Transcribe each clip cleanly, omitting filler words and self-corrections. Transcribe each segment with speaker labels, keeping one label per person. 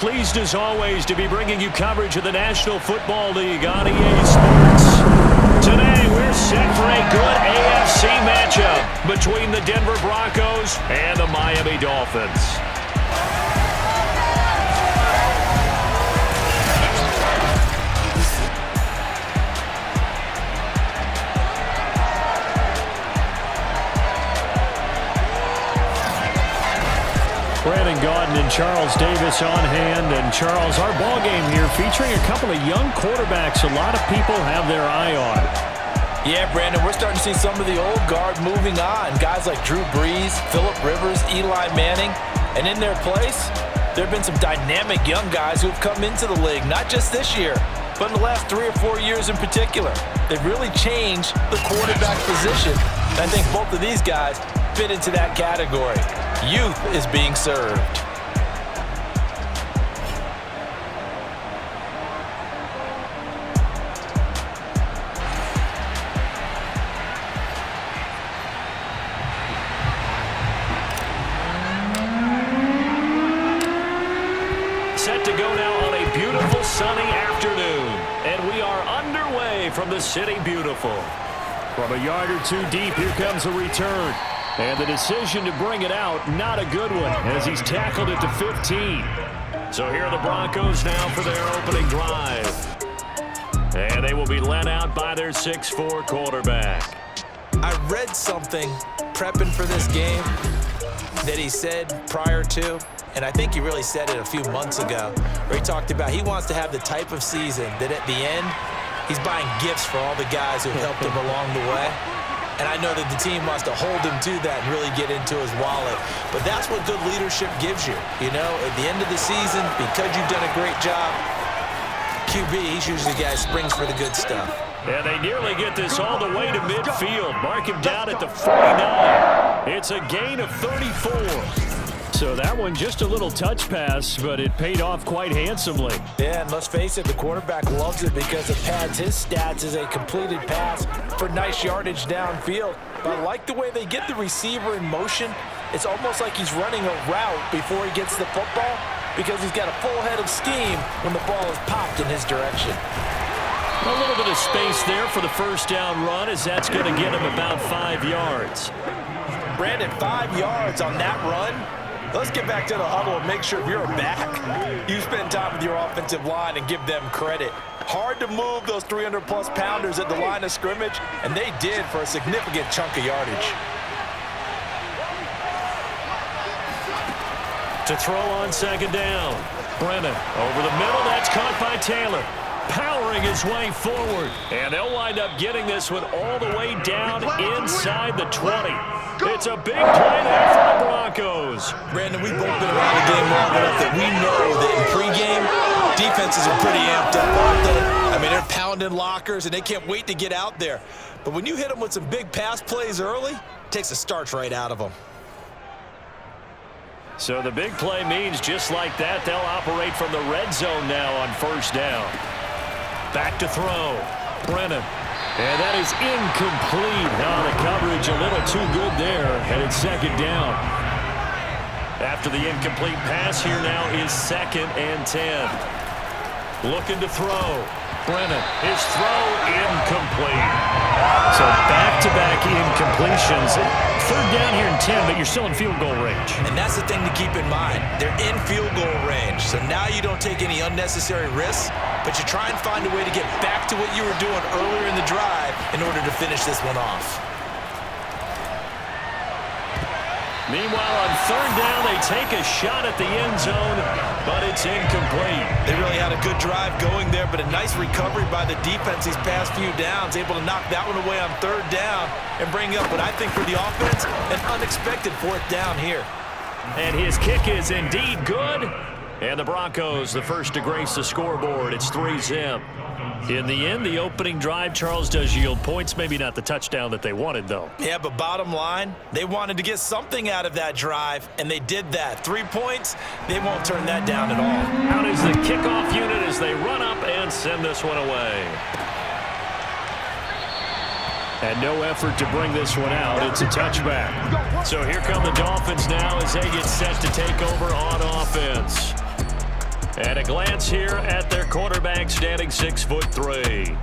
Speaker 1: pleased as always to be bringing you coverage of the National Football League on EA Sports. Today we're set for a good AFC matchup between the Denver Broncos and the Miami Dolphins. Brandon Gaudin and Charles Davis on hand. And Charles, our ball game here featuring a couple of young quarterbacks a lot of people have their eye on.
Speaker 2: Yeah, Brandon, we're starting to see some of the old guard moving on. Guys like Drew Brees, Phillip Rivers, Eli Manning. And in their place, there have been some dynamic young guys who have come into the league, not just this year, but in the last 3 or 4 years in particular. They've really changed the quarterback position. And I think both of these guys fit into that category. Youth is being served.
Speaker 1: Set to go now on a beautiful sunny afternoon. And we are underway from the City Beautiful. From a yard or two deep, here comes a return. And the decision to bring it out, not a good one, as he's tackled it to 15. So here are the Broncos now for their opening drive. And they will be led out by their 6'4" quarterback.
Speaker 2: I read something prepping for this game that he said prior to, and I think he really said it a few months ago, where he talked about he wants to have the type of season that at the end, he's buying gifts for all the guys who helped him along the way. And I know that the team wants to hold him to that and really get into his wallet. But that's what good leadership gives you. You know, at the end of the season, because you've done a great job, QB, he's usually the guy who springs for the good stuff.
Speaker 1: And they nearly get this all the way to midfield. Mark him down at the 49. It's a gain of 34. So that one just a little touch pass, but it paid off quite handsomely.
Speaker 2: Yeah, and let's face it, the quarterback loves it because it pads his stats as a completed pass for nice yardage downfield. But I like the way they get the receiver in motion. It's almost like he's running a route before he gets the football because he's got a full head of steam when the ball is popped in his direction.
Speaker 1: A little bit of space there for the first down run, as that's going to get him about 5 yards.
Speaker 2: Brandon, 5 yards on that run. Let's get back to the huddle and make sure if you're a back, you spend time with your offensive line and give them credit. Hard to move those 300-plus pounders at the line of scrimmage, and they did for a significant chunk of yardage.
Speaker 1: To throw on second down. Brennan over the middle. That's caught by Taylor. Powering his way forward. And they'll wind up getting this one all the way down inside the 20. It's a big play there for the Broncos.
Speaker 2: Brandon, we've both been around the game long enough that we know that in pregame, defenses are pretty amped up, aren't they? I mean, they're pounding lockers, and they can't wait to get out there. But when you hit them with some big pass plays early, it takes the starch right out of them.
Speaker 1: So the big play means just like that, they'll operate from the red zone now on first down. Back to throw. Brennan. And that is incomplete. Now the coverage a little too good there, and it's second down. After the incomplete pass, here now is 2nd and 10. Looking to throw. Brennan, his throw incomplete. So back-to-back incompletions. 3rd down here in 10, but you're still in field goal range.
Speaker 2: And that's the thing to keep in mind. They're in field goal range. So now you don't take any unnecessary risks, but you try and find a way to get back to what you were doing earlier in the drive in order to finish this one off.
Speaker 1: Meanwhile, on 3rd down, they take a shot at the end zone, but it's incomplete.
Speaker 2: They really had a good drive going there, but a nice recovery by the defense these past few downs, able to knock that one away on 3rd down and bring up what I think for the offense, an unexpected 4th down here.
Speaker 1: And his kick is indeed good. And the Broncos, the first to grace the scoreboard. It's 3-zip. In the end, the opening drive, Charles, does yield points. Maybe not the touchdown that they wanted, though.
Speaker 2: Yeah, but bottom line, they wanted to get something out of that drive, and they did that. 3 points, they won't turn that down at all.
Speaker 1: Out is the kickoff unit as they run up and send this one away. And no effort to bring this one out. It's a touchback. So here come the Dolphins now as they get set to take over on offense. And a glance here at their quarterback standing 6'3".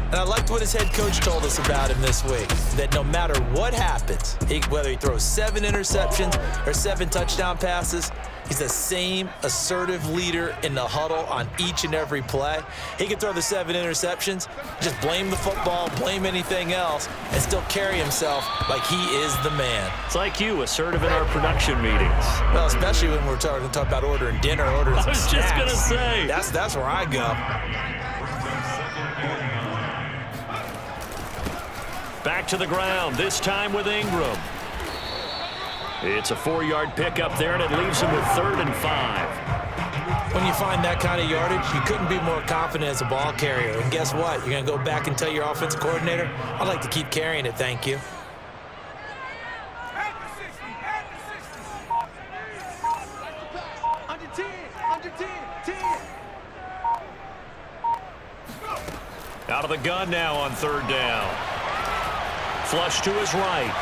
Speaker 2: And I liked what his head coach told us about him this week, that no matter what happens, whether he throws 7 interceptions or 7 touchdown passes, he's the same assertive leader in the huddle on each and every play. He can throw the 7 interceptions, just blame the football, blame anything else, and still carry himself like he is the man.
Speaker 1: It's like you, assertive in our production meetings.
Speaker 2: Well, especially when we're talking about ordering dinner, ordering some snacks.
Speaker 1: I was just going to say.
Speaker 2: That's where I go.
Speaker 1: Back to the ground, this time with Ingram. It's a 4-yard pickup there, and it leaves him with 3rd and 5.
Speaker 2: When you find that kind of yardage, you couldn't be more confident as a ball carrier. And guess what? You're going to go back and tell your offensive coordinator, I'd like to keep carrying it, thank you.
Speaker 1: Out of the gun now on 3rd down. Flush to his right.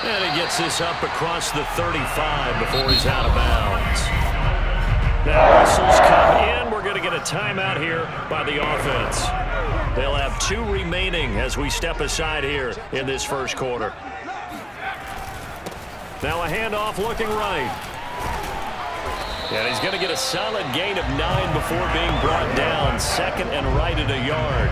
Speaker 1: And he gets this up across the 35 before he's out of bounds. Now whistles come in. We're going to get a timeout here by the offense. They'll have 2 remaining as we step aside here in this first quarter. Now a handoff looking right. And he's going to get a solid gain of 9 before being brought down. 2nd and right at a yard.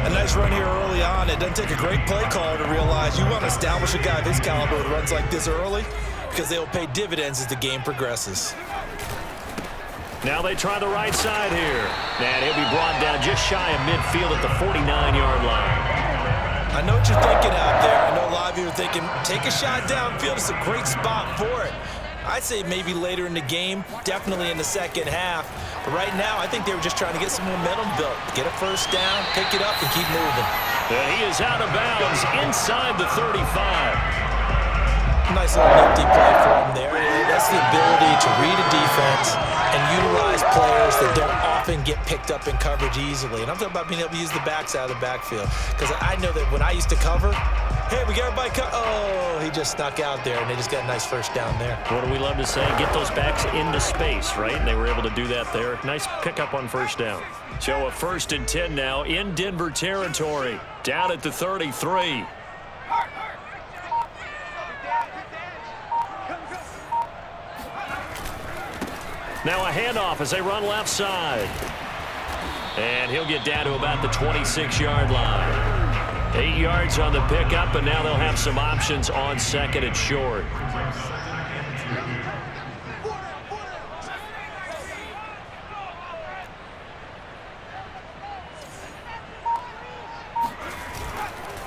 Speaker 2: A nice run here early on. It doesn't take a great play caller to realize you want to establish a guy of his caliber who runs like this early because they will pay dividends as the game progresses.
Speaker 1: Now they try the right side here. And he'll be brought down just shy of midfield at the 49-yard line.
Speaker 2: I know what you're thinking out there. I know a lot of you are thinking, take a shot downfield. It's a great spot for it. I'd say maybe later in the game, definitely in the second half. But right now, I think they were just trying to get some momentum built. Get a first down, pick it up, and keep moving.
Speaker 1: And he is out of bounds inside the 35.
Speaker 2: Nice little nifty play for him there. That's the ability to read a defense and utilize players that don't often get picked up in coverage easily. And I'm talking about being able to use the backs out of the backfield. Because I know that when I used to cover, hey, we got everybody oh, he just snuck out there, and they just got a nice first down there.
Speaker 1: What do we love to say? Get those backs into space, right? And they were able to do that there. Nice pickup on first down. So a 1st and 10 now in Denver territory. Down at the 33. Now a handoff as they run left side. And he'll get down to about the 26-yard line. 8 yards on the pickup, and now they'll have some options on 2nd and short.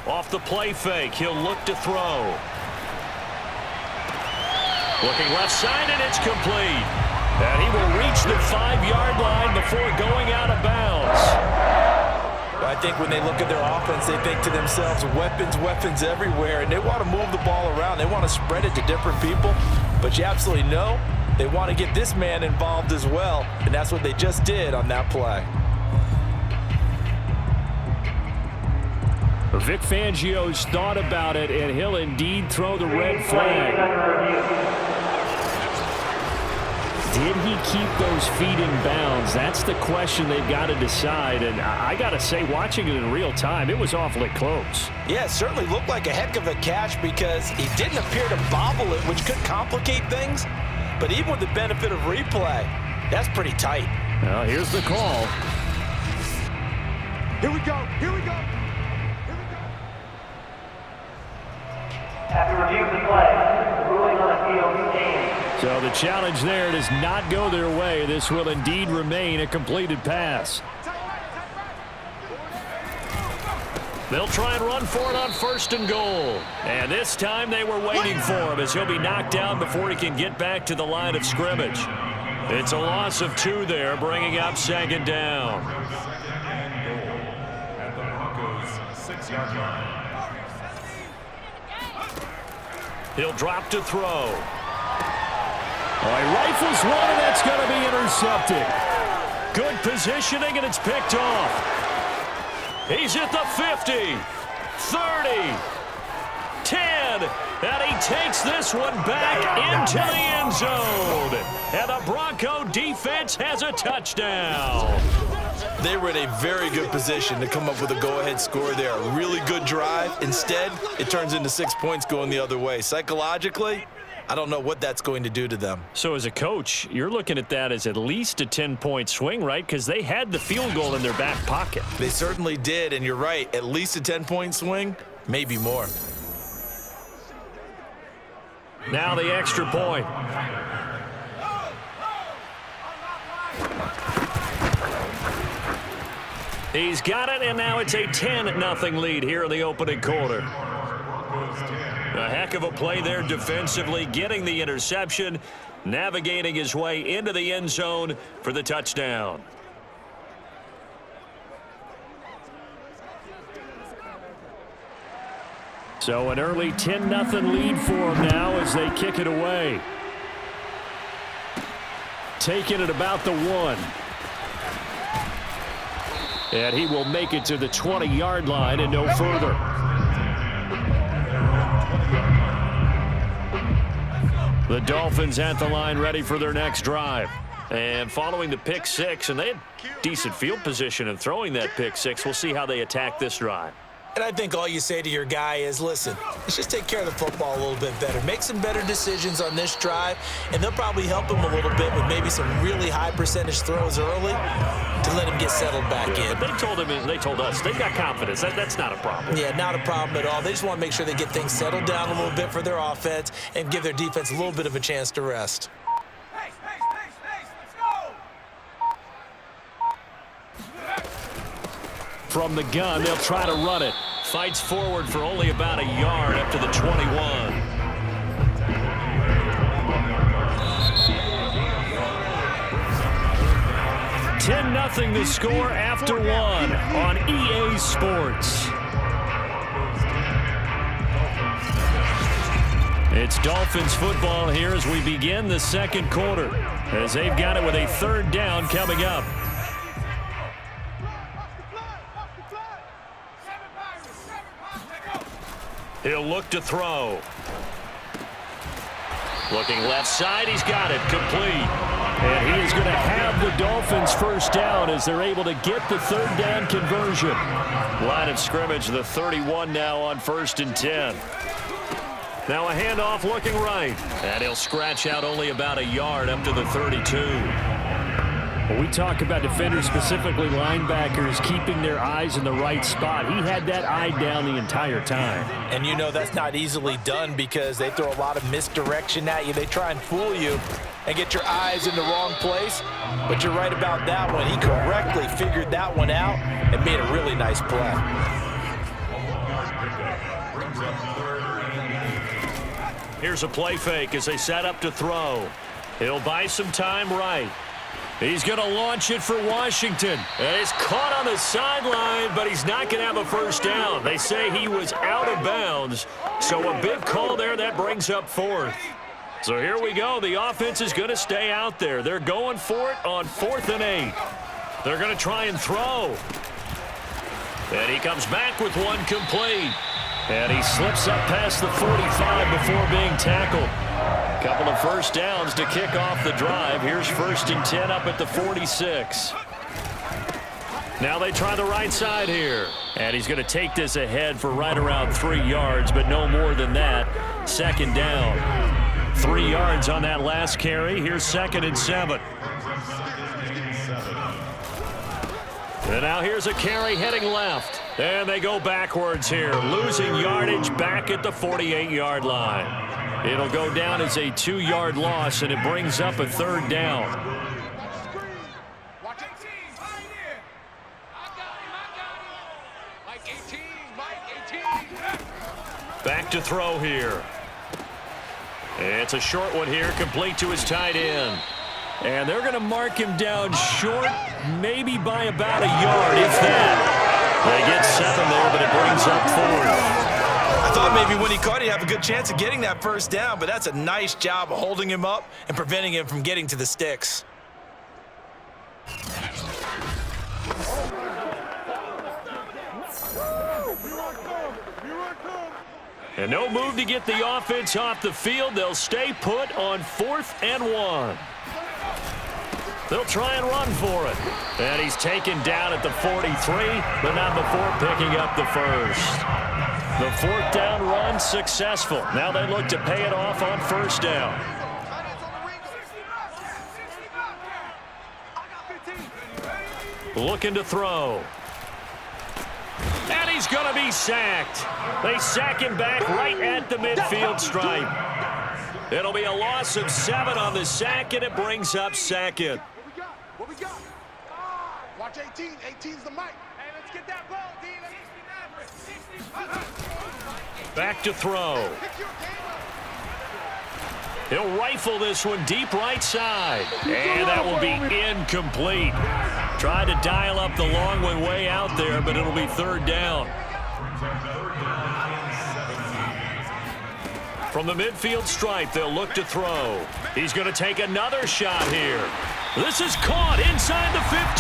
Speaker 1: Off the play fake, he'll look to throw. Looking left side, and it's complete. And he will reach the 5-yard line before going out of bounds.
Speaker 2: I think when they look at their offense, they think to themselves, weapons everywhere, and they want to move the ball around. They want to spread it to different people, but you absolutely know they want to get this man involved as well, and that's what they just did on that play.
Speaker 1: Vic Fangio's thought about it, and he'll indeed throw the red flag. Did he keep those feet in bounds? That's the question they've got to decide. And I got to say, watching it in real time, it was awfully close.
Speaker 2: Yeah, it certainly looked like a heck of a catch because he didn't appear to bobble it, which could complicate things. But even with the benefit of replay, that's pretty tight.
Speaker 1: Well, here's the call.
Speaker 3: Here we go. Here we go.
Speaker 4: After reviewing the play, the ruling on the field stands.
Speaker 1: So the challenge there does not go their way. This will indeed remain a completed pass. They'll try and run for it on 1st and goal. And this time they were waiting for him as he'll be knocked down before he can get back to the line of scrimmage. It's a loss of 2 there, bringing up 2nd down.
Speaker 3: At the Broncos' 6-yard line.
Speaker 1: He'll drop to throw. He rifles one, and that's going to be intercepted. Good positioning, and it's picked off. He's at the 50, 30, 10, and he takes this one back into the end zone. And the Bronco defense has a touchdown.
Speaker 2: They were in a very good position to come up with a go-ahead score there. A really good drive. Instead, it turns into 6 points going the other way. Psychologically, I don't know what that's going to do to them.
Speaker 1: So as a coach, you're looking at that as at least a 10-point swing, right? Because they had the field goal in their back pocket.
Speaker 2: They certainly did, and you're right. At least a 10-point swing, maybe more.
Speaker 1: Now the extra point. He's got it, and now it's a 10-0 lead here in the opening quarter. A heck of a play there defensively, getting the interception, navigating his way into the end zone for the touchdown. So an early 10-0 lead for him now as they kick it away. Taking it about the 1. And he will make it to the 20-yard line and no further. The Dolphins at the line ready for their next drive. And following the pick six, and they had decent field position in throwing that pick six, we'll see how they attack this drive.
Speaker 2: And I think all you say to your guy is, listen, let's just take care of the football a little bit better. Make some better decisions on this drive, and they'll probably help him a little bit with maybe some really high percentage throws early to let him get settled back in.
Speaker 1: They told him, and they told us, they've got confidence. That's not a problem.
Speaker 2: Yeah, not a problem at all. They just want to make sure they get things settled down a little bit for their offense and give their defense a little bit of a chance to rest.
Speaker 1: From the gun, they'll try to run it. Fights forward for only about a yard up to the 21. $10-0 the score after 1 on EA Sports. It's Dolphins football here as we begin the second quarter, as they've got it with a 3rd down coming up. He'll look to throw. Looking left side, he's got it, complete. And he is going to have the Dolphins first down as they're able to get the 3rd down conversion. Line of scrimmage, the 31 now on 1st and 10. Now a handoff looking right. And he'll scratch out only about a yard up to the 32. When we talk about defenders, specifically linebackers, keeping their eyes in the right spot, he had that eye down the entire time.
Speaker 2: And you know that's not easily done because they throw a lot of misdirection at you. They try and fool you and get your eyes in the wrong place. But you're right about that one. He correctly figured that one out and made a really nice play.
Speaker 1: Here's a play fake as they set up to throw. He'll buy some time right. He's going to launch it for Washington. And it's caught on the sideline, but he's not going to have a first down. They say he was out of bounds. So a big call there that brings up 4th. So here we go. The offense is going to stay out there. They're going for it on 4th and 8. They're going to try and throw. And he comes back with one complete. And he slips up past the 45 before being tackled. Couple of first downs to kick off the drive. Here's 1st and 10 up at the 46. Now they try the right side here. And he's going to take this ahead for right around 3 yards, but no more than that. 2nd down. 3 yards on that last carry. Here's 2nd and 7. And now here's a carry heading left. And they go backwards here, losing yardage back at the 48-yard line. It'll go down as a 2-yard loss, and it brings up a 3rd down. Back to throw here. It's a short one here, complete to his tight end. And they're going to mark him down short, maybe by about a yard, if that. They get 7 there, but it brings up 4th.
Speaker 2: I thought maybe when he caught it, he'd have a good chance of getting that first down, but that's a nice job of holding him up and preventing him from getting to the sticks.
Speaker 1: And no move to get the offense off the field. They'll stay put on 4th and 1. They'll try and run for it. And he's taken down at the 43, but not before picking up the first. The 4th down run successful. Now they look to pay it off on 1st down. Looking to throw. And he's going to be sacked. They sack him back right at the midfield stripe. It'll be a loss of 7 on the sack, and it brings up 2nd.
Speaker 5: What we got? Watch 18. 18's the mic. Hey, let's get that ball, D.
Speaker 1: Back to throw. He'll rifle this one deep right side. And that will be incomplete. Tried to dial up the long one way out there, but it'll be 3rd down. From the midfield stripe, they'll look to throw. He's going to take another shot here. This is caught inside the 15.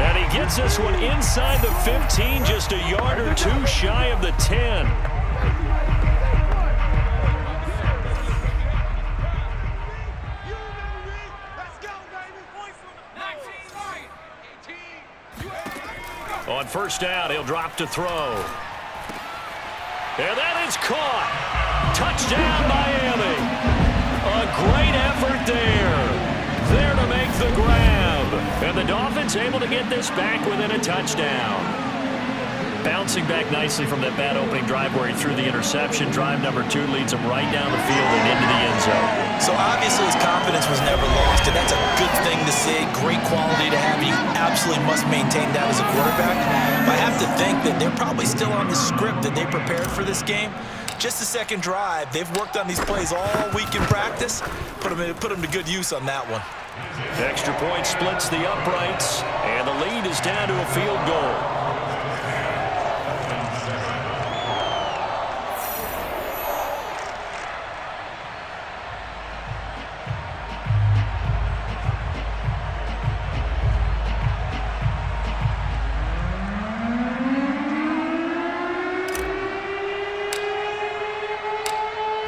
Speaker 1: And he gets this one inside the 15, just a yard or 2 shy of the 10. On 1st down, he'll drop to throw. And that is caught. Touchdown, Miami. A great effort there. There to make the grab. And the Dolphins able to get this back within a touchdown. Bouncing back nicely from that bad opening drive where he threw the interception. Drive number 2 leads him right down the field and into the end zone.
Speaker 2: So obviously his confidence was never lost, and that's a good thing to see. Great quality to have. You absolutely must maintain that as a quarterback. But I have to think that they're probably still on the script that they prepared for this game. Just the 2nd drive. They've worked on these plays all week in practice. Put them to good use on that one.
Speaker 1: Extra point splits the uprights, and the lead is down to a field goal.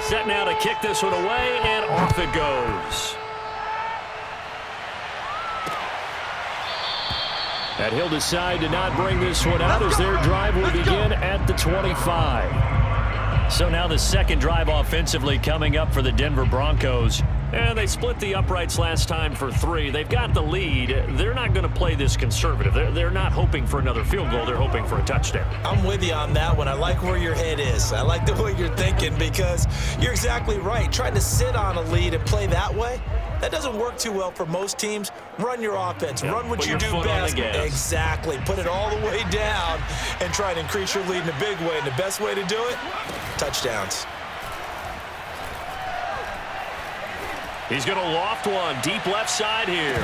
Speaker 1: Set now to kick this one away, and off it goes. And he'll decide to not bring this one out as their drive will begin at the 25. So now the 2nd drive offensively coming up for the Denver Broncos. And they split the uprights last time for 3. They've got the lead. They're not going to play this conservative. They're not hoping for another field goal. They're hoping for a touchdown.
Speaker 2: I'm with you on that one. I like where your head is. I like the way you're thinking because you're exactly right. Trying to sit on a lead and play that way, that doesn't work too well for most teams. Run your offense.
Speaker 1: Yep.
Speaker 2: Run what
Speaker 1: Put
Speaker 2: you
Speaker 1: your
Speaker 2: do
Speaker 1: foot on
Speaker 2: best.
Speaker 1: the gas.
Speaker 2: Exactly. Put it all the way down and try to increase your lead in a big way. And the best way to do it, touchdowns.
Speaker 1: He's going to loft one deep left side here.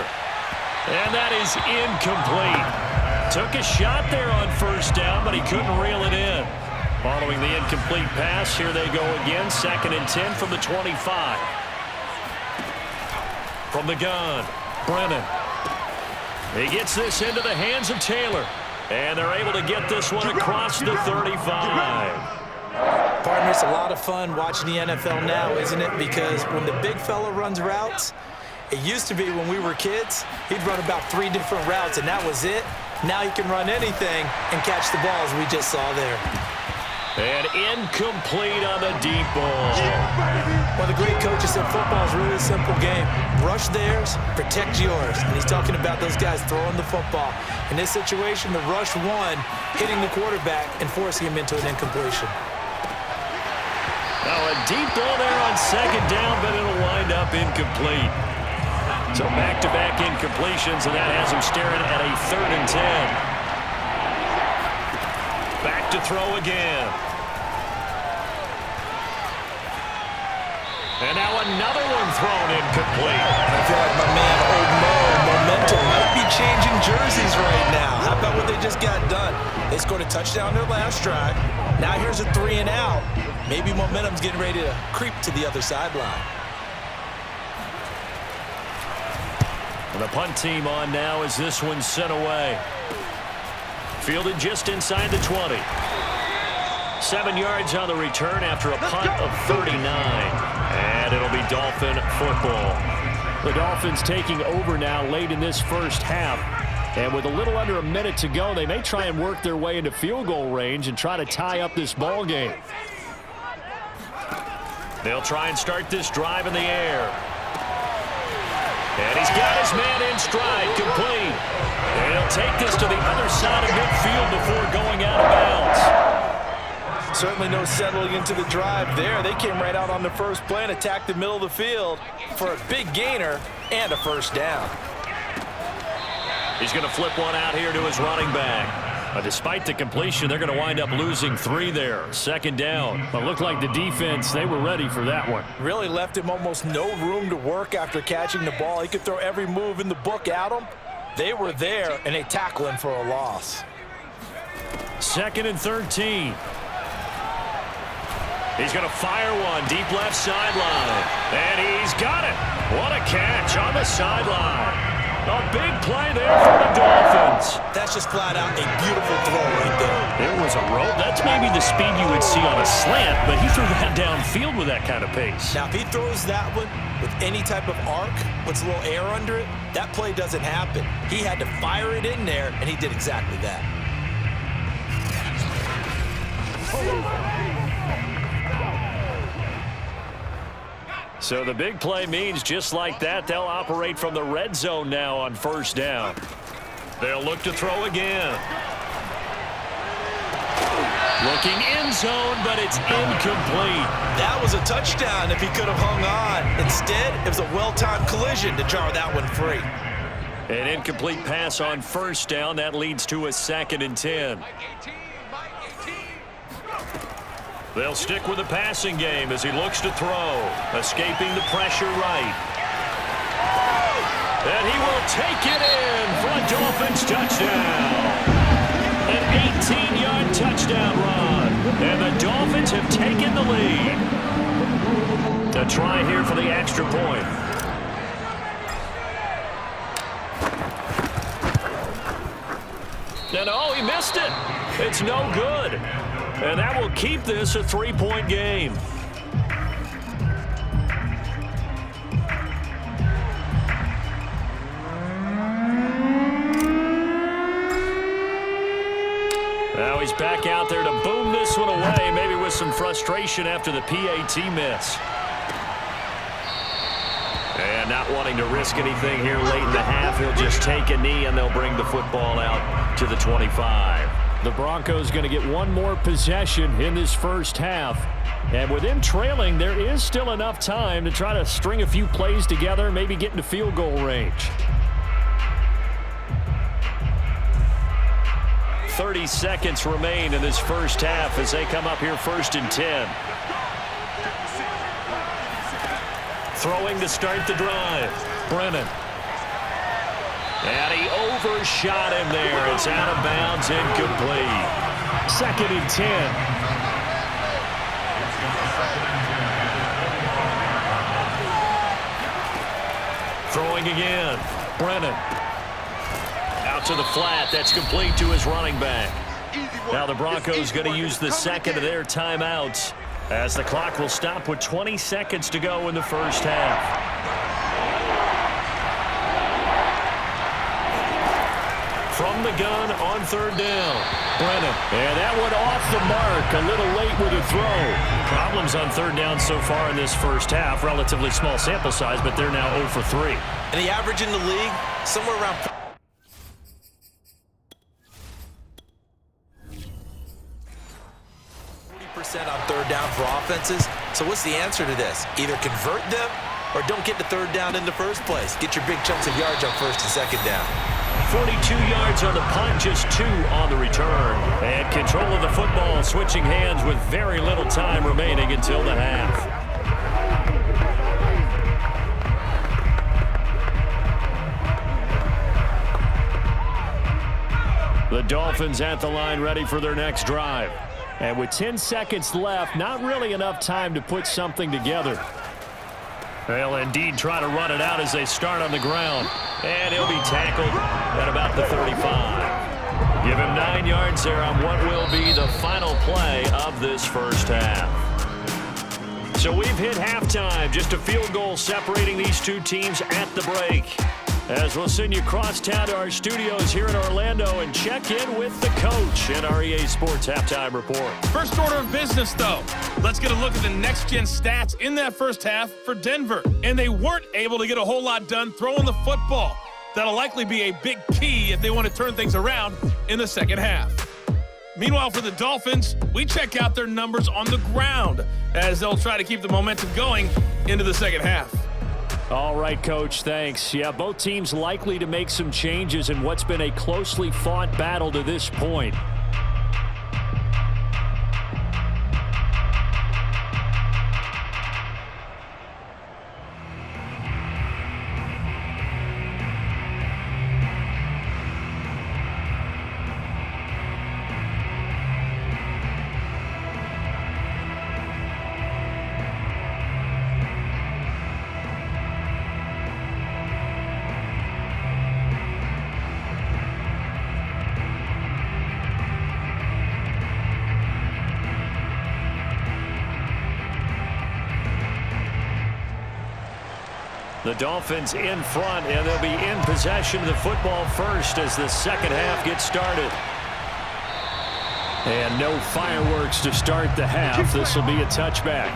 Speaker 1: And that is incomplete. Took a shot there on 1st down, but he couldn't reel it in. Following the incomplete pass, here they go again. 2nd and 10 from the 25. From the gun, Brennan. He gets this into the hands of Taylor. And they're able to get this one across the 35.
Speaker 2: Partner, it's a lot of fun watching the NFL now, isn't it? Because when the big fella runs routes, it used to be when we were kids, he'd run about 3 different routes, and that was it. Now he can run anything and catch the balls we just saw there.
Speaker 1: And incomplete on the deep ball.
Speaker 2: One of the great coaches said football is really a simple game. Rush theirs, protect yours. And he's talking about those guys throwing the football. In this situation, the rush one, hitting the quarterback and forcing him into an incompletion.
Speaker 1: Now a deep ball there on 2nd down, but it'll wind up incomplete. So back-to-back incompletions, and that has him staring at a 3rd and 10. Back to throw again. And now another one thrown incomplete.
Speaker 2: I feel like my man, Old Mo, momentum might be changing jerseys right now. How about what they just got done? They scored a touchdown their last drive. Now here's a 3 and out. Maybe momentum's getting ready to creep to the other sideline.
Speaker 1: And the punt team on now as this one's sent away. Fielded just inside the 20. 7 yards on the return after a punt of 39. And it'll be Dolphin football. The Dolphins taking over now late in this first half. And with a little under a minute to go, they may try and work their way into field goal range and try to tie up this ball game. They'll try and start this drive in the air. And he's got his man in stride, complete. And he'll take this to the other side of midfield before going out of bounds.
Speaker 2: Certainly no settling into the drive there. They came right out on the first play and attacked the middle of the field for a big gainer and a first down.
Speaker 1: He's going to flip one out here to his running back. Despite the completion, they're going to wind up losing 3 there. Second down. But it looked like the defense, they were ready for that one.
Speaker 2: Really left him almost no room to work after catching the ball. He could throw every move in the book at him. They were there, and they tackle him for a loss.
Speaker 1: 2nd and 13. He's going to fire one deep left sideline. And he's got it. What a catch on the sideline. A big play there for the Dolphins.
Speaker 2: That's just flat out a beautiful throw right there.
Speaker 1: There was a rope. That's maybe the speed you would see on a slant, but he threw that downfield with that kind of pace.
Speaker 2: Now, if he throws that one with any type of arc, puts a little air under it, that play doesn't happen. He had to fire it in there, and he did exactly that.
Speaker 1: So the big play means just like that, they'll operate from the red zone now on first down. They'll look to throw again. Looking end zone, but it's incomplete.
Speaker 2: That was a touchdown if he could have hung on. Instead, it was a well-timed collision to jar that one free.
Speaker 1: An incomplete pass on first down. That leads to a 2nd and 10. They'll stick with the passing game as he looks to throw. Escaping the pressure right. And he will take it in for a Dolphins touchdown. An 18-yard touchdown run. And the Dolphins have taken the lead. A try here for the extra point. And oh, he missed it. It's no good. And that will keep this a 3-point game. Now he's back out there to boom this one away, maybe with some frustration after the PAT miss. And not wanting to risk anything here late in the half, he'll just take a knee and they'll bring the football out to the 25. The Broncos going to get one more possession in this first half. And with them trailing, there is still enough time to try to string a few plays together, maybe get into field goal range. 30 seconds remain in this first half as they come up here 1st and 10. Throwing to start the drive. Brennan. And he overshot him there. It's out of bounds, incomplete. 2nd and 10. Throwing again. Brennan. Out to the flat. That's complete to his running back. Now the Broncos going to use the 2nd of their timeouts as the clock will stop with 20 seconds to go in the first half. From the gun on 3rd down. Brennan. And that one off the mark. A little late with a throw. Problems on 3rd down so far in this first half. Relatively small sample size, but they're now 0 for 3.
Speaker 2: And the average in the league, somewhere around 40% on 3rd down for offenses. So what's the answer to this? Either convert them or don't get the 3rd down in the first place. Get your big chunks of yards on 1st and 2nd down.
Speaker 1: 42 yards on the punt, just 2 on the return. And control of the football switching hands with very little time remaining until the half. The Dolphins at the line ready for their next drive. And with 10 seconds left, not really enough time to put something together. They'll indeed try to run it out as they start on the ground. And he'll be tackled at about the 35. Give him 9 yards there on what will be the final play of this first half. So we've hit halftime. Just a field goal separating these two teams at the break. As we'll send you across town to our studios here in Orlando and check in with the coach in our EA Sports Halftime Report.
Speaker 6: First order of business, though. Let's get a look at the next-gen stats in that first half for Denver. And they weren't able to get a whole lot done throwing the football. That'll likely be a big key if they want to turn things around in the second half. Meanwhile, for the Dolphins, we check out their numbers on the ground as they'll try to keep the momentum going into the second half.
Speaker 1: All right, Coach, thanks. Yeah, both teams likely to make some changes in what's been a closely fought battle to this point. The Dolphins in front, and they'll be in possession of the football first as the second half gets started. And no fireworks to start the half. This will be a touchback.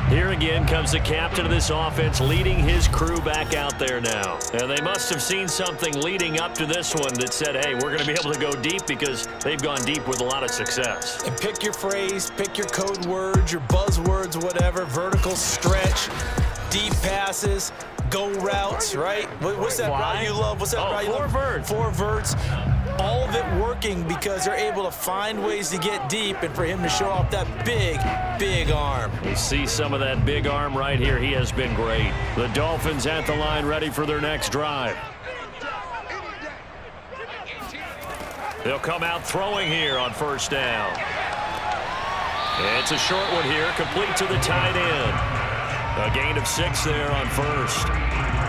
Speaker 1: Here again comes the captain of this offense leading his crew back out there now. And they must have seen something leading up to this one that said, hey, we're going to be able to go deep because they've gone deep with a lot of success.
Speaker 2: And pick your phrase, pick your code words, your buzzwords, whatever, vertical stretch, deep passes, go routes, right? What's that route you love? What's that route you love? Four verts. All of it working because they're able to find ways to get deep and for him to show off that big, big arm.
Speaker 1: We see some of that big arm right here. He has been great. The Dolphins at the line ready for their next drive. They'll come out throwing here on first down. It's a short one here, complete to the tight end. A gain of 6 there on first.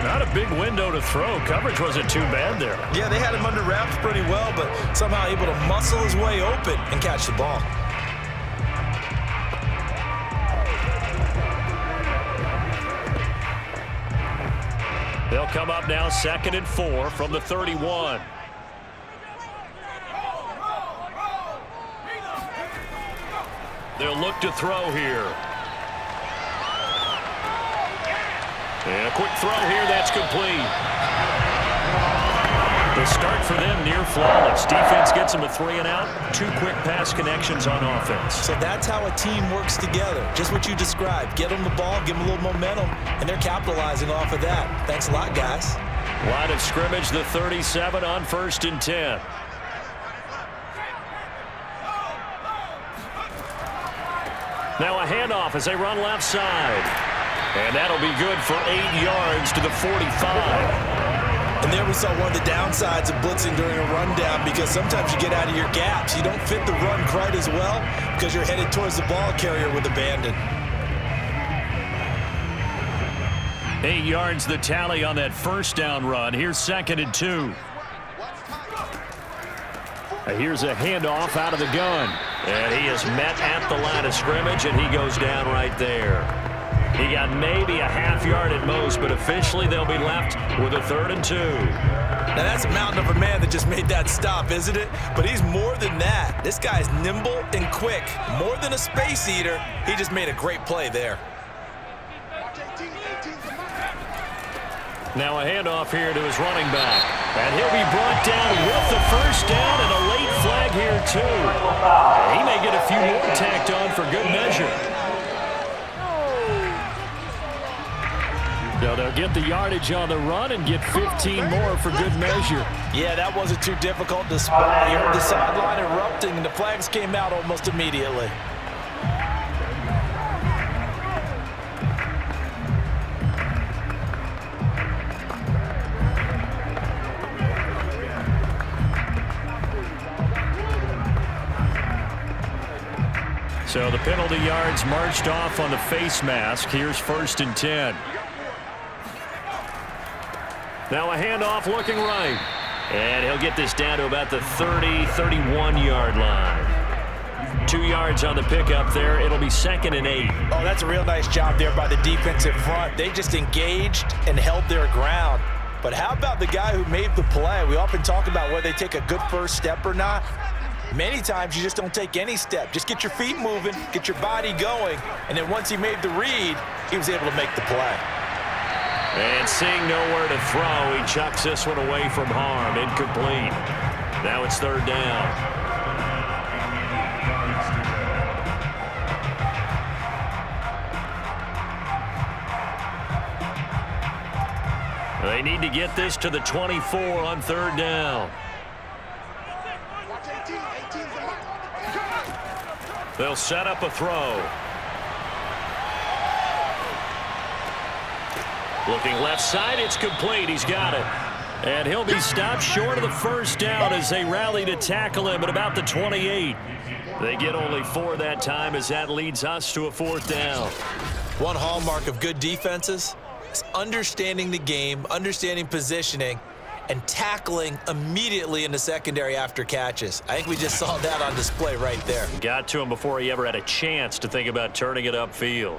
Speaker 1: Not a big window to throw. Coverage wasn't too bad there.
Speaker 2: Yeah, they had him under wraps pretty well, but somehow able to muscle his way open and catch the ball.
Speaker 1: They'll come up now 2nd and 4 from the 31. They'll look to throw here. And a quick throw here, that's complete. The start for them near flawless. Defense gets them a 3 and out. 2 quick pass connections on offense.
Speaker 2: So that's how a team works together. Just what you described. Get them the ball, give them a little momentum, and they're capitalizing off of that. Thanks a lot, guys.
Speaker 1: Line of scrimmage, the 37 on 1st and 10. Now a handoff as they run left side. And that'll be good for 8 yards to the 45.
Speaker 2: And there we saw one of the downsides of blitzing during a rundown because sometimes you get out of your gaps. You don't fit the run quite as well because you're headed towards the ball carrier with abandon.
Speaker 1: 8 yards the tally on that first down run. Here's 2nd and 2. Here's a handoff out of the gun. And he is met at the line of scrimmage, and he goes down right there. He got maybe a half yard at most, but officially they'll be left with a 3rd and 2.
Speaker 2: Now that's a mountain of a man that just made that stop, isn't it? But he's more than that. This guy's nimble and quick. More than a space eater, he just made a great play there.
Speaker 1: Now a handoff here to his running back. And he'll be brought down with the first down and a late flag here too. He may get a few more tacked on for good measure. So they'll get the yardage on the run and get 15 more for good measure.
Speaker 2: Yeah, that wasn't too difficult to spot. You heard the sideline erupting, and the flags came out almost immediately.
Speaker 1: So the penalty yards marched off on the face mask. Here's 1st and 10. Now a handoff looking right. And he'll get this down to about the 30, 31-yard line. 2 yards on the pickup there. It'll be 2nd and 8.
Speaker 2: Oh, that's a real nice job there by the defensive front. They just engaged and held their ground. But how about the guy who made the play? We often talk about whether they take a good first step or not. Many times you just don't take any step. Just get your feet moving, get your body going, and then once he made the read, he was able to make the play.
Speaker 1: And seeing nowhere to throw, he chucks this one away from harm. Incomplete. Now it's 3rd down. They need to get this to the 24 on 3rd down. They'll set up a throw. Looking left side, it's complete. He's got it. And he'll be stopped short of the 1st down as they rally to tackle him at about the 28. They get only 4 that time as that leads us to a 4th down.
Speaker 2: One hallmark of good defenses is understanding the game, understanding positioning, and tackling immediately in the secondary after catches. I think we just saw that on display right there.
Speaker 1: Got to him before he ever had a chance to think about turning it upfield.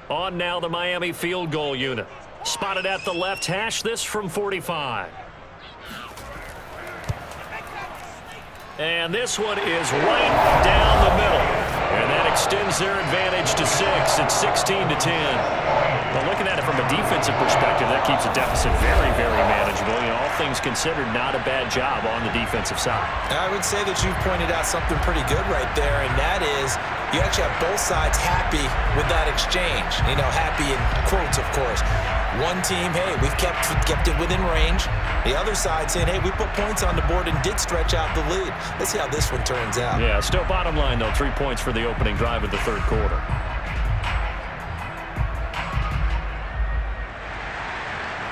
Speaker 1: On now the Miami field goal unit. Spotted at the left hash, this from 45. And this one is right down the middle. And that extends their advantage to 6. It's 16-10. But looking at it from a defensive perspective, that keeps the deficit very, very manageable. You know, all things considered, not a bad job on the defensive side.
Speaker 2: I would say that you've pointed out something pretty good right there, and that is you actually have both sides happy with that exchange. You know, happy in quotes, of course. One team, hey, we've kept it within range. The other side saying, hey, we put points on the board and did stretch out the lead. Let's see how this one turns out.
Speaker 1: Yeah, still bottom line, though, 3 points for the opening drive of the 3rd quarter.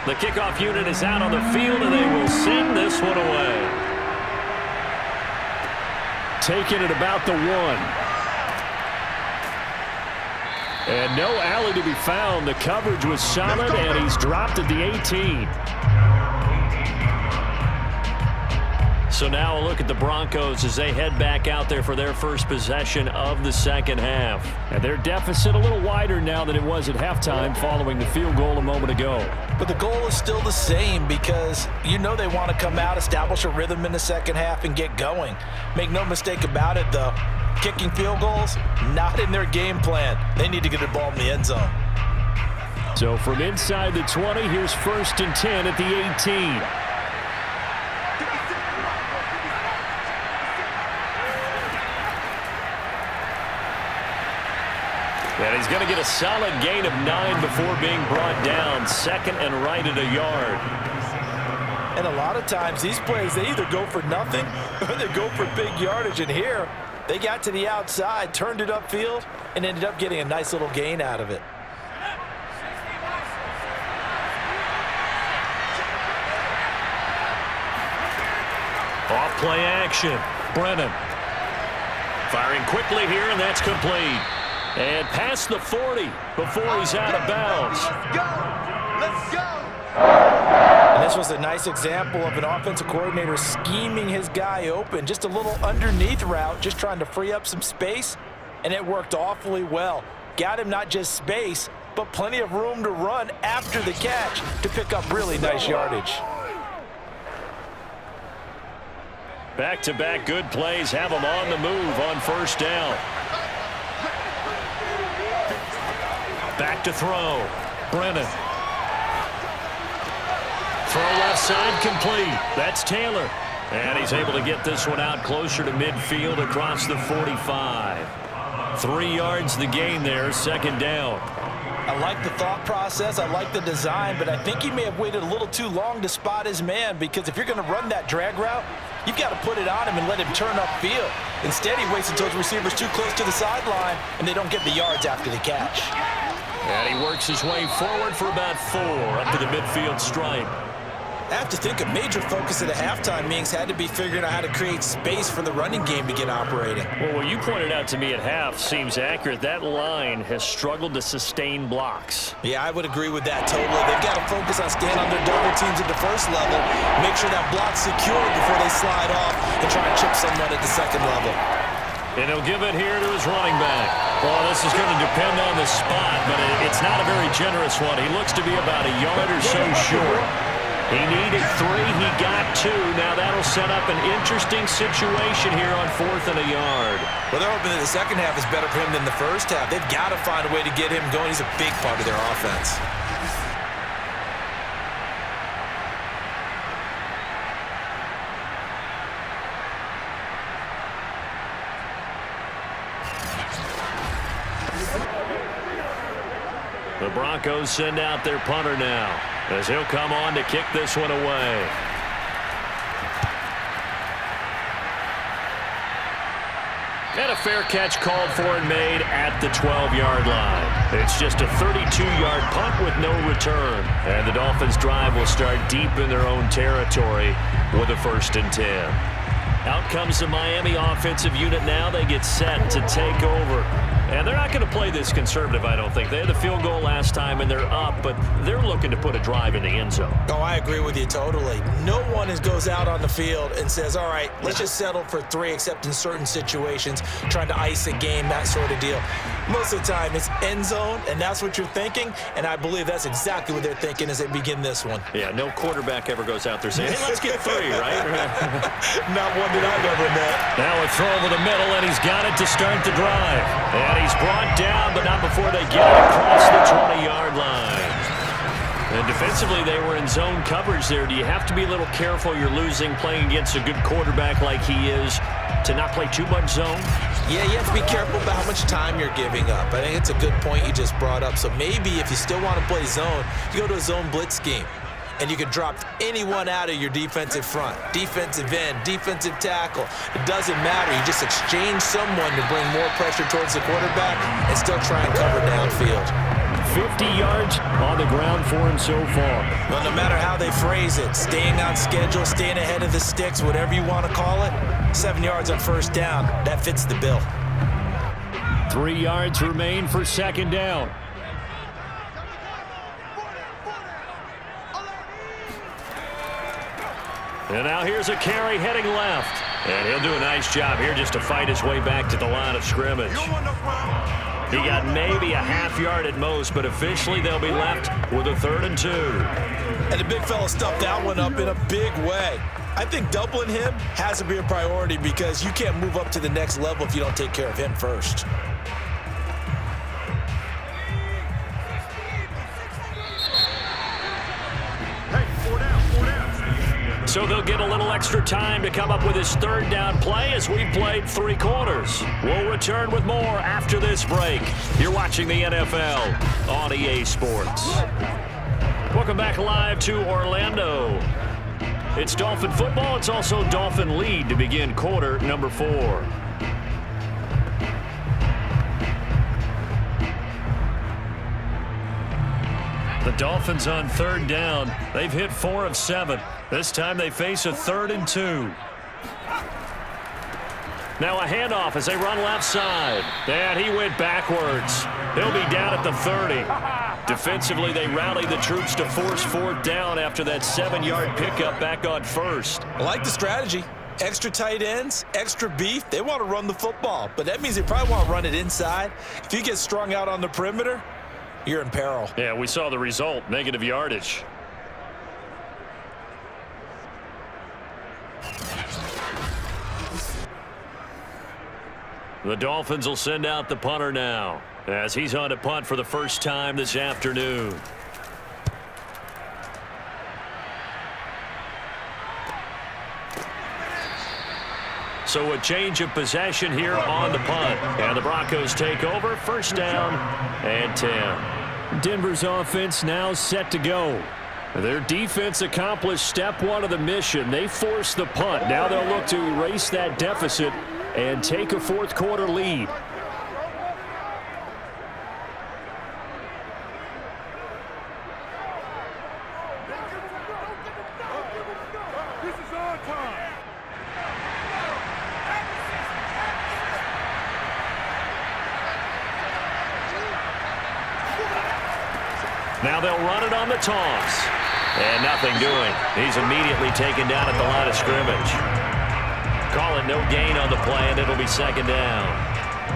Speaker 1: The kickoff unit is out on the field, and they will send this one away. Taking it about the 1. And no alley to be found. The coverage was solid, and he's dropped at the 18. So now a look at the Broncos as they head back out there for their first possession of the 2nd half. And their deficit a little wider now than it was at halftime following the field goal a moment ago.
Speaker 2: But the goal is still the same because you know they want to come out, establish a rhythm in the 2nd half, and get going. Make no mistake about it, though. Kicking field goals, not in their game plan. They need to get the ball in the end zone.
Speaker 1: So from inside the 20, here's 1st and 10 at the 18. And he's going to get a solid gain of 9 before being brought down. 2nd and right at a yard.
Speaker 2: And a lot of times these plays, they either go for nothing or they go for big yardage. And here, they got to the outside, turned it upfield, and ended up getting a nice little gain out of it.
Speaker 1: Off play action. Brennan firing quickly here, and that's complete. And past the 40 before he's out of bounds.
Speaker 5: Let's go!
Speaker 2: And this was a nice example of an offensive coordinator scheming his guy open. Just a little underneath route, just trying to free up some space, and it worked awfully well. Got him not just space, but plenty of room to run after the catch to pick up really nice yardage.
Speaker 1: Back-to-back good plays have him on the move on 1st down. Back to throw. Brennan. Throw left side complete. That's Taylor. And he's able to get this one out closer to midfield across the 45. 3 yards the gain there, 2nd down.
Speaker 2: I like the thought process. I like the design, but I think he may have waited a little too long to spot his man because if you're going to run that drag route, you've got to put it on him and let him turn upfield. Instead, he waits until his receiver's too close to the sideline, and they don't get the yards after the catch.
Speaker 1: And he works his way forward for about 4 up to the midfield stripe.
Speaker 2: I have to think a major focus at the halftime meetings had to be figuring out how to create space for the running game to get operating.
Speaker 1: Well, what you pointed out to me at half seems accurate. That line has struggled to sustain blocks.
Speaker 2: Yeah, I would agree with that totally. They've got to focus on staying on their double teams at the first level, make sure that block's secured before they slide off and try to chip someone at the second level.
Speaker 1: And he'll give it here to his running back. Well, this is going to depend on the spot, but it's not a very generous one. He looks to be about a yard or so short. He needed 3. He got 2. Now that'll set up an interesting situation here on 4th and a yard.
Speaker 2: Well, they're hoping that the second half is better for him than the first half. They've got to find a way to get him going. He's a big part of their offense.
Speaker 1: The Broncos send out their punter now, as he'll come on to kick this one away. And a fair catch called for and made at the 12-yard line. It's just a 32-yard punt with no return. And the Dolphins' drive will start deep in their own territory with a 1st and 10. Out comes the Miami offensive unit now. They get set to take over. And they're not going to play this conservative, I don't think. They had the field goal last time, and they're up, but they're looking to put a drive in the end zone.
Speaker 2: Oh, I agree with you totally. No one goes out on the field and says, all right, let's just settle for 3, except in certain situations, trying to ice a game, that sort of deal. Most of the time, it's end zone, and that's what you're thinking, and I believe that's exactly what they're thinking as they begin this one.
Speaker 1: Yeah, no quarterback ever goes out there saying, hey, let's get 3, right?
Speaker 2: Not one that I've ever met.
Speaker 1: Now a throw over the middle, and he's got it to start the drive. And he's brought down, but not before they get it across the 20-yard line. And defensively, they were in zone coverage there. Do you have to be a little careful? You're losing playing against a good quarterback like he is to not play too much zone?
Speaker 2: Yeah, you have to be careful about how much time you're giving up. I think it's a good point you just brought up. So maybe if you still want to play zone, you go to a zone blitz scheme. And you can drop anyone out of your defensive front, defensive end, defensive tackle. It doesn't matter. You just exchange someone to bring more pressure towards the quarterback and still try and cover downfield.
Speaker 1: 50 yards on the ground for him so far.
Speaker 2: Well, no matter how they phrase it, staying on schedule, staying ahead of the sticks, whatever you want to call it, 7 yards on 1st down, that fits the bill.
Speaker 1: 3 yards remain for 2nd down. And now here's a carry heading left. And he'll do a nice job here just to fight his way back to the line of scrimmage. He got maybe a half yard at most, but officially they'll be left with a 3rd and 2.
Speaker 2: And the big fella stuffed that one up in a big way. I think doubling him has to be a priority because you can't move up to the next level if you don't take care of him first.
Speaker 1: So they'll get a little extra time to come up with his 3rd down play as we've played 3 quarters. We'll return with more after this break. You're watching the NFL on EA Sports. Welcome back live to Orlando. It's Dolphin football. It's also Dolphin lead to begin quarter number 4. The Dolphins on 3rd down. They've hit 4 of 7. This time they face a 3rd and 2. Now a handoff as they run left side. And he went backwards. He'll be down at the 30. Defensively, they rally the troops to force 4th down after that 7-yard pickup back on 1st.
Speaker 2: I like the strategy. Extra tight ends, extra beef. They want to run the football, but that means they probably want to run it inside. If you get strung out on the perimeter, you're in peril.
Speaker 1: Yeah, we saw the result, negative yardage. The Dolphins will send out the punter now as he's on to punt for the first time this afternoon. So a change of possession here on the punt. And the Broncos take over, 1st down and 10. Denver's offense now set to go. Their defense accomplished step 1 of the mission. They forced the punt. Now they'll look to erase that deficit and take a 4th quarter lead. Now they'll run it on the toss. And nothing doing. He's immediately taken down at the line of scrimmage. Call it no gain on the play, and it'll be second down.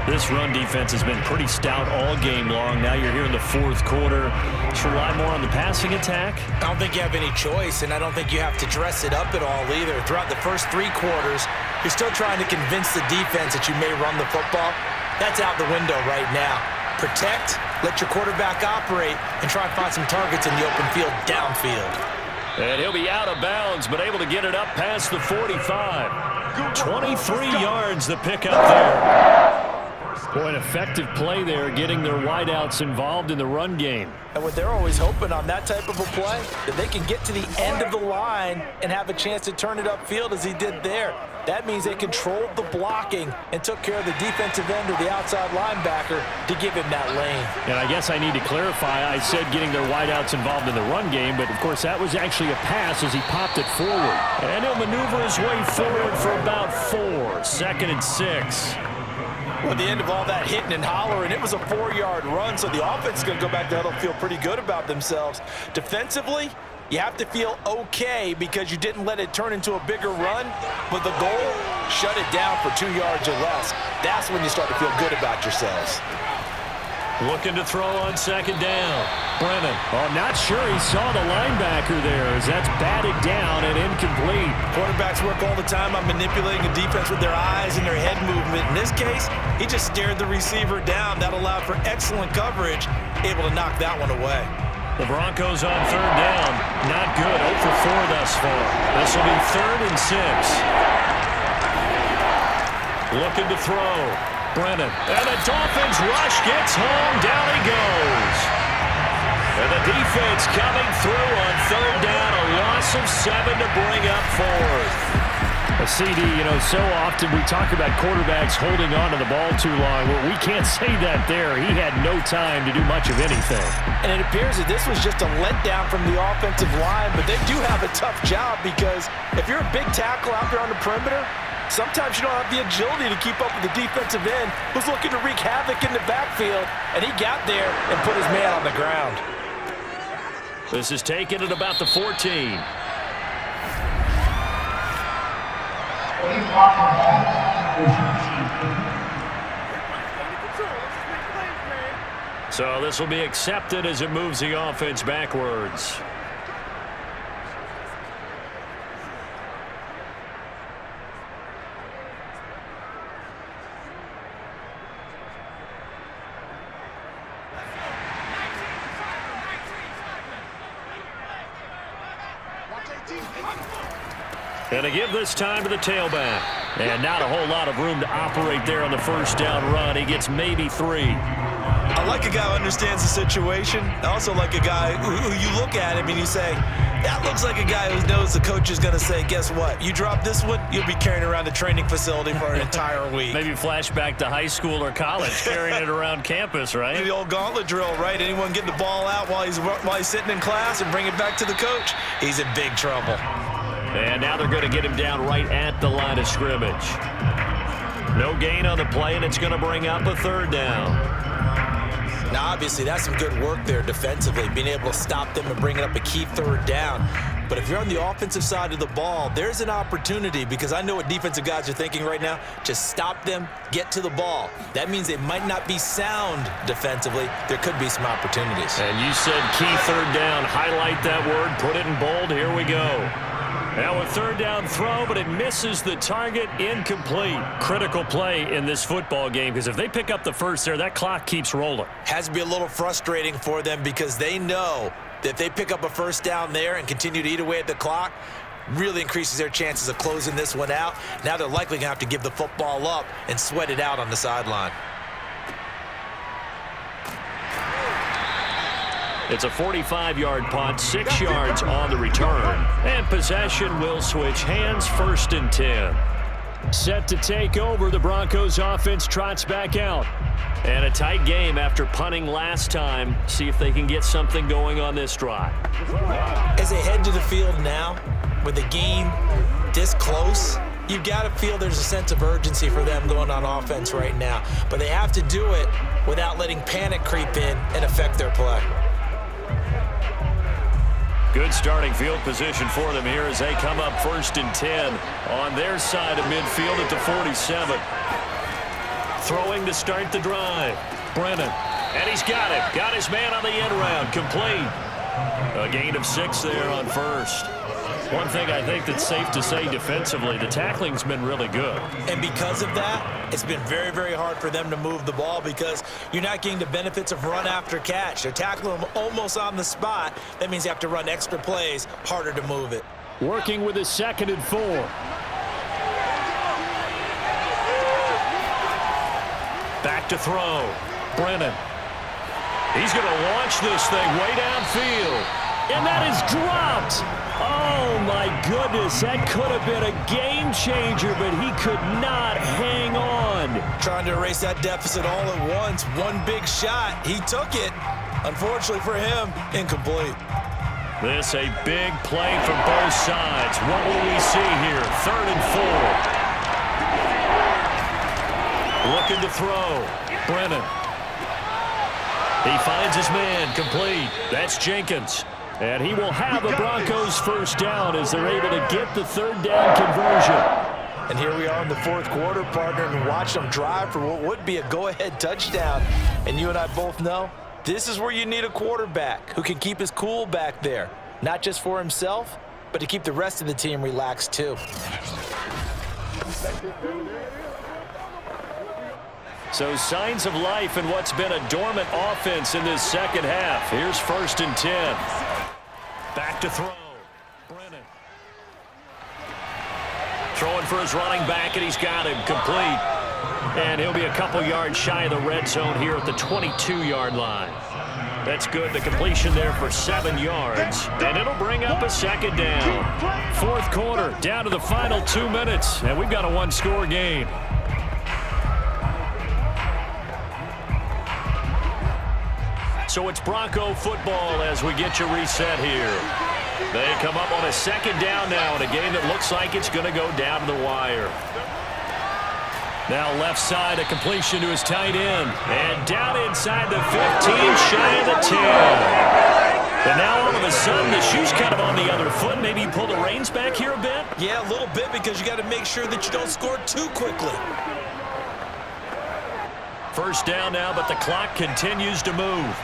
Speaker 7: This run defense has been pretty stout all game long. Now you're here in the fourth quarter. Should rely more on the passing attack?
Speaker 2: I don't think you have any choice, and I don't think you have to dress it up at all either. Throughout the first 3 quarters, you're still trying to convince the defense that you may run the football. That's out the window right now. Protect, let your quarterback operate, and try and find some targets in the open field downfield.
Speaker 1: And he'll be out of bounds, but able to get it up past the 45. 23 yards the pickup there.
Speaker 7: Boy, an effective play there, getting their wideouts involved in the run game.
Speaker 2: And what they're always hoping on that type of a play, that they can get to the end of the line and have a chance to turn it upfield as he did there. That means they controlled the blocking and took care of the defensive end or the outside linebacker to give him that lane.
Speaker 7: And I guess I need to clarify, I said getting their wideouts involved in the run game, but of course that was actually a pass as he popped it forward.
Speaker 1: And he'll maneuver his way forward for about 4. Second and 6.
Speaker 2: Well, at the end of all that hitting and hollering, it was a 4-yard run, so the offense is going to go back there and feel pretty good about themselves. Defensively, you have to feel okay because you didn't let it turn into a bigger run, but the goal, shut it down for 2 yards or less. That's when you start to feel good about yourselves.
Speaker 1: Looking to throw on second down. Brennan.
Speaker 7: Oh, not sure he saw the linebacker there as that's batted down and incomplete.
Speaker 2: Quarterbacks work all the time on manipulating a defense with their eyes and their head movement. In this case, he just stared the receiver down. That allowed for excellent coverage, able to knock that one away.
Speaker 1: The Broncos on third down. Not good. 0 for 4 thus far. This will be 3rd and 6. Looking to throw. Brennan. And the Dolphins rush gets home. Down he goes. And the defense coming through on third down. A loss of 7 to bring up 4th.
Speaker 7: A CD, you know, so often we talk about quarterbacks holding on to the ball too long. Well, we can't say that there. He had no time to do much of anything.
Speaker 2: And it appears that this was just a letdown from the offensive line, but they do have a tough job because if you're a big tackle out there on the perimeter, sometimes you don't have the agility to keep up with the defensive end who's looking to wreak havoc in the backfield, and he got there and put his man on the ground.
Speaker 1: This is taken at about the 14. So this will be accepted as it moves the offense backwards. And to give this time to the tailback. And not a whole lot of room to operate there on the first down run. He gets maybe 3.
Speaker 2: I like a guy who understands the situation. I also like a guy who you look at him and you say, that looks like a guy who knows the coach is going to say, guess what? You drop this one, you'll be carrying around the training facility for an entire week.
Speaker 1: Maybe flashback to high school or college, carrying it around campus, right?
Speaker 2: The old gauntlet drill, right? Anyone get the ball out while he's sitting in class and bring it back to the coach, he's in big trouble.
Speaker 1: And now they're going to get him down right at the line of scrimmage. No gain on the play, and it's going to bring up a third down.
Speaker 2: Now, obviously, that's some good work there defensively, being able to stop them and bring it up a key third down. But if you're on the offensive side of the ball, there's an opportunity because I know what defensive guys are thinking right now. Just stop them, get to the ball. That means they might not be sound defensively. There could be some opportunities.
Speaker 1: And you said key third down. Highlight that word. Put it in bold. Here we go. Now a third down throw, but it misses the target. Incomplete. Critical play in this football game because if they pick up the first there, that clock keeps rolling.
Speaker 2: Has to be a little frustrating for them because they know that if they pick up a first down there and continue to eat away at the clock, really increases their chances of closing this one out. Now they're likely going to have to give the football up and sweat it out on the sideline.
Speaker 1: It's a 45-yard punt, 6 yards on the return. And possession will switch hands, 1st and 10. Set to take over, the Broncos offense trots back out. And a tight game after punting last time. See if they can get something going on this drive.
Speaker 2: As they head to the field now, with the game this close, you've got to feel there's a sense of urgency for them going on offense right now. But they have to do it without letting panic creep in and affect their play.
Speaker 1: Good starting field position for them here as they come up 1st and 10 on their side of midfield at the 47. Throwing to start the drive. Brennan. And he's got it. Got his man on the end round. Complete. A gain of 6 there on first. One thing I think that's safe to say defensively, the tackling's been really good.
Speaker 2: And because of that, it's been very, very hard for them to move the ball because you're not getting the benefits of run after catch. They're tackling them almost on the spot. That means you have to run extra plays, harder to move it.
Speaker 7: Working with his 2nd and 4.
Speaker 1: Back to throw. Brennan. He's going to launch this thing way downfield.
Speaker 7: And that is dropped. Oh, my goodness. That could have been a game changer, but he could not hang on.
Speaker 2: Trying to erase that deficit all at once. One big shot. He took it. Unfortunately for him, incomplete.
Speaker 1: This a big play from both sides. What will we see here? 3rd and 4. Looking to throw. Brennan. He finds his man. Complete. That's Jenkins. And he will have the Broncos 1st down as they're able to get the 3rd down conversion.
Speaker 2: And here we are in the 4th quarter, partner, and watch them drive for what would be a go-ahead touchdown. And you and I both know this is where you need a quarterback who can keep his cool back there, not just for himself, but to keep the rest of the team relaxed too.
Speaker 1: So signs of life in what's been a dormant offense in this 2nd half. Here's 1st and 10. Back to throw. Brennan. Throwing for his running back, and he's got him. Complete. And he'll be a couple yards shy of the red zone here at the 22-yard line. That's good. The completion there for 7 yards. And it'll bring up a 2nd down. 4th quarter, down to the final 2 minutes. And we've got a 1-score game. So it's Bronco football as we get you reset here. They come up on a 2nd down now in a game that looks like it's going to go down to the wire. Now left side, a completion to his tight end. And down inside the 15, shy of the 10. And now all of a sudden the shoe's kind of on the other foot. Maybe you pull the reins back here a bit?
Speaker 2: Yeah, a little bit because you got to make sure that you don't score too quickly.
Speaker 1: 1st down now, but the clock continues to move.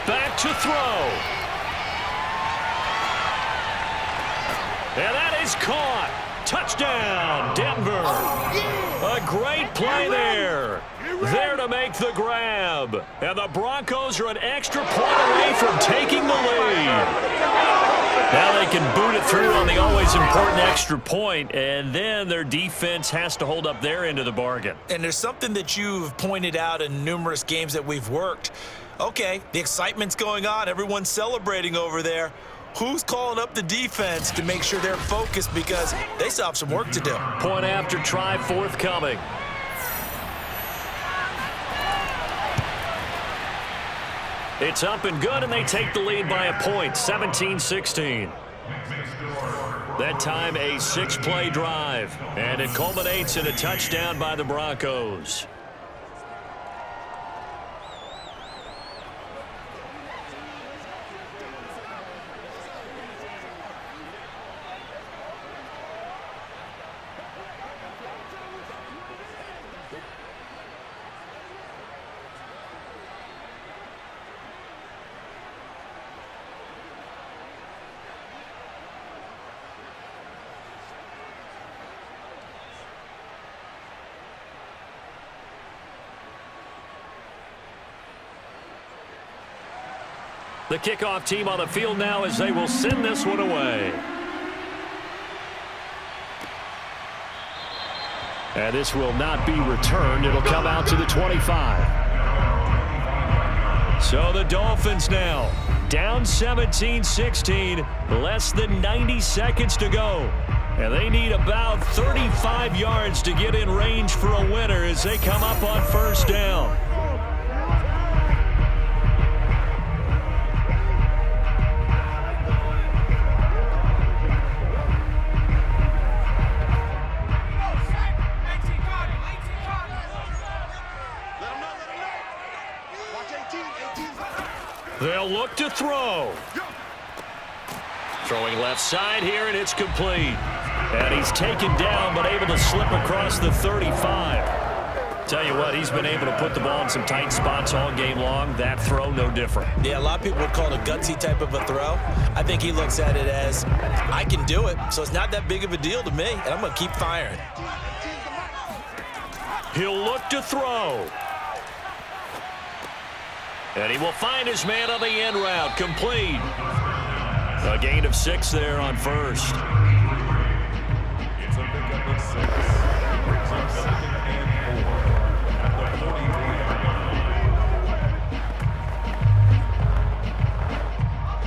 Speaker 1: Back to throw. And that is caught. Touchdown, Denver. A great play there. There to make the grab. And the Broncos are an extra point away from taking the lead. Now they can boot it through on the always important extra point, and then their defense has to hold up their end of the bargain.
Speaker 2: And there's something that you've pointed out in numerous games that we've worked. Okay, the excitement's going on. Everyone's celebrating over there. Who's calling up the defense to make sure they're focused because they still have some work to do?
Speaker 1: Point after try forthcoming. It's up and good, and they take the lead by a point, 17-16. That time a 6-play drive, and it culminates in a touchdown by the Broncos. The kickoff team on the field now as they will send this one away. And this will not be returned. It'll come out to the 25. So the Dolphins now down 17-16, less than 90 seconds to go. And they need about 35 yards to get in range for a winner as they come up on 1st down. They'll look to throw. Throwing left side here, and it's complete. And he's taken down, but able to slip across the 35. Tell you what, he's been able to put the ball in some tight spots all game long. That throw, no different.
Speaker 2: Yeah, a lot of people would call it a gutsy type of a throw. I think he looks at it as, I can do it, so it's not that big of a deal to me, and I'm going to keep firing.
Speaker 1: He'll look to throw. And he will find his man on the end route. Complete. A gain of 6 there on first.
Speaker 3: It's a pickup of 6. Brings up 2nd and 4 at the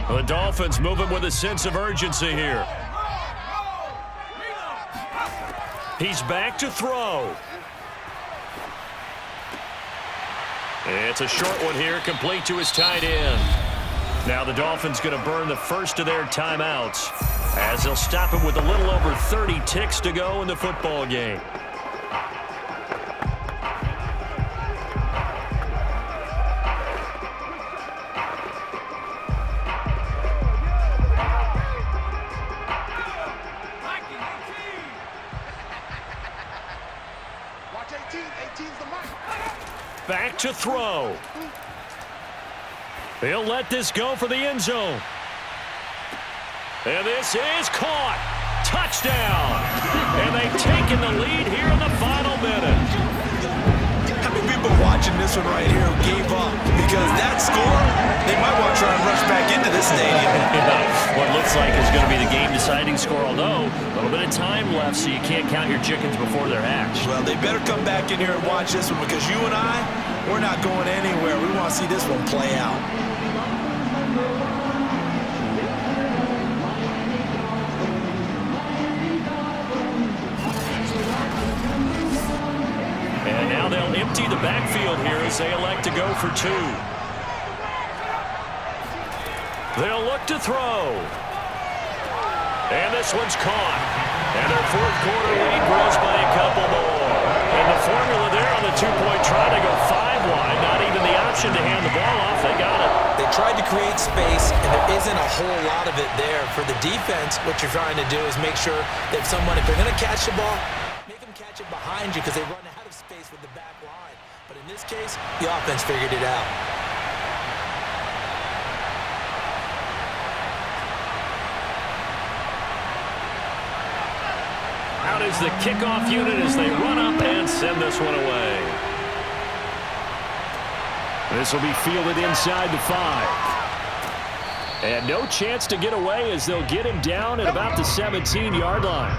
Speaker 3: 43.
Speaker 1: The Dolphins moving with a sense of urgency here. He's back to throw. It's a short one here, complete to his tight end. Now the Dolphins going to burn the first of their timeouts as they'll stop him with a little over 30 ticks to go in the football game.
Speaker 5: Watch 18. 18's the mic.
Speaker 1: Back to throw. He'll let this go for the end zone. And this is caught. Touchdown. And they've taken the lead here in the final minute.
Speaker 2: How many people watching this one right here who gave up? Because that score, they might want to try and rush back into this stadium.
Speaker 1: What looks like is going to be the game-deciding score, although a little bit of time left, so you can't count your chickens before they're hatched.
Speaker 2: Well, they better come back in here and watch this one because you and I, we're not going anywhere. We want to see this one play out.
Speaker 1: And now they'll empty the backfield here as they elect to go for 2. They'll look to throw. And this one's caught. And their fourth quarter lead grows by a couple more. And the formula there on the 2-point try to go 5 wide. Not even the option to hand the ball off. They got it.
Speaker 2: They tried to create space, and there isn't a whole lot of it there. For the defense, what you're trying to do is make sure that if they're going to catch the ball, make them catch it behind you because they run out of space with the back line. But in this case, the offense figured it out.
Speaker 1: Out is the kickoff unit as they run up and send this one away. This will be fielded inside the 5. And no chance to get away as they'll get him down at about the 17-yard line.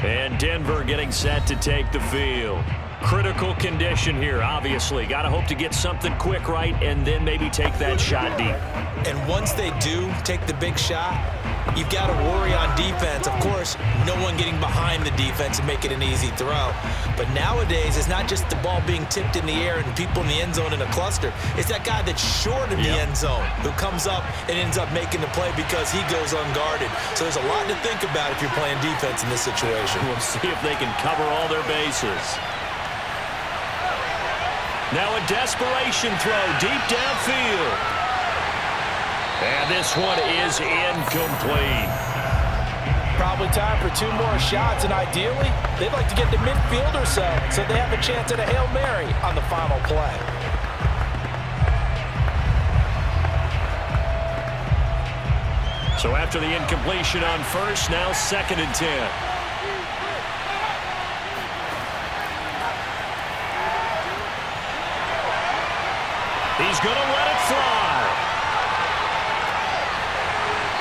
Speaker 1: And Denver getting set to take the field. Critical condition here, obviously. Got to hope to get something quick right and then maybe take that shot deep.
Speaker 2: And once they do take the big shot, you've got to worry on defense. Of course, no one getting behind the defense and make it an easy throw. But nowadays, it's not just the ball being tipped in the air and people in the end zone in a cluster. It's that guy that's short in the end zone who comes up and ends up making the play because he goes unguarded. So there's a lot to think about if you're playing defense in this situation.
Speaker 1: We'll see if they can cover all their bases. Now a desperation throw deep downfield. And this one is incomplete.
Speaker 2: Probably time for 2 more shots, and ideally, they'd like to get to midfield or so they have a chance at a Hail Mary on the final play.
Speaker 1: So after the incompletion on first, now 2nd and 10. He's going to let it fly.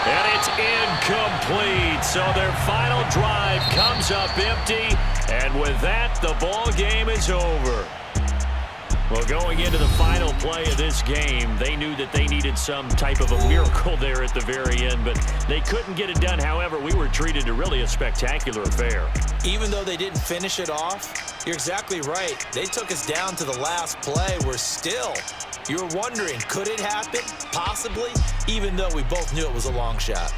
Speaker 1: And it's incomplete. So their final drive comes up empty. And with that, the ball game is over. Well, going into the final play of this game, they knew that they needed some type of a miracle there at the very end, but they couldn't get it done. However, we were treated to really a spectacular affair.
Speaker 2: Even though they didn't finish it off, you're exactly right. They took us down to the last play. We're still, you were wondering, could it happen? Possibly, even though we both knew it was a long shot.